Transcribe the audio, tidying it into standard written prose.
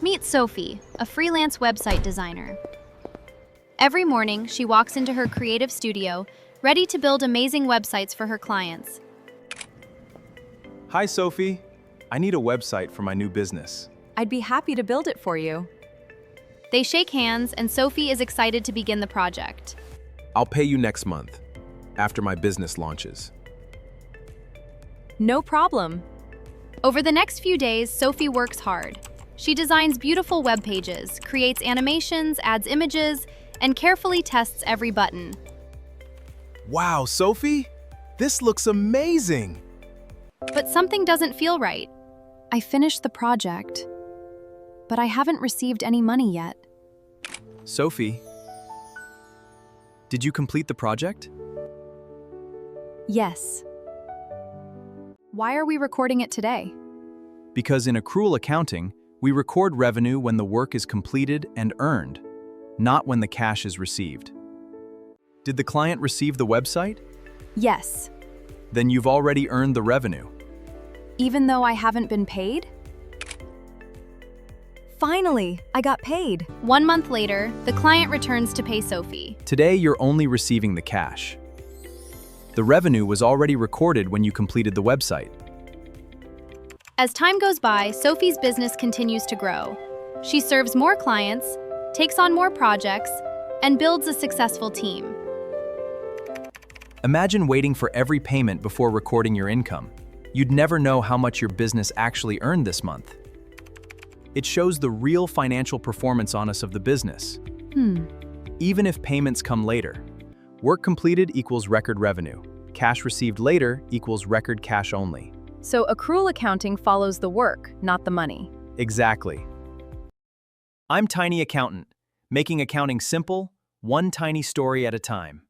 Meet Sophie, a freelance website designer. Every morning, she walks into her creative studio, ready to build amazing websites for her clients. Hi, Sophie. I need a website for my new business. I'd be happy to build it for you. They shake hands, and Sophie is excited to begin the project. I'll pay you next month, after my business launches. No problem. Over the next few days, Sophie works hard. She designs beautiful web pages, creates animations, adds images, and carefully tests every button. Wow, Sophie! This looks amazing! But something doesn't feel right. I finished the project, but I haven't received any money yet. Sophie, did you complete the project? Yes. Why are we recording it today? Because in Accrual Accounting, we record revenue when the work is completed and earned, not when the cash is received. Did the client receive the website? Yes. Then you've already earned the revenue. Even though I haven't been paid? Finally, I got paid. 1 month later, the client returns to pay Sophie. Today, you're only receiving the cash. The revenue was already recorded when you completed the website. As time goes by, Sophie's business continues to grow. She serves more clients, takes on more projects, and builds a successful team. Imagine waiting for every payment before recording your income. You'd never know how much your business actually earned this month. It shows the real financial performance on us of the business. Even if payments come later. Work completed equals record revenue. Cash received later equals record cash only. So accrual accounting follows the work, not the money. Exactly. I'm Tiny Accountant, making accounting simple, one tiny story at a time.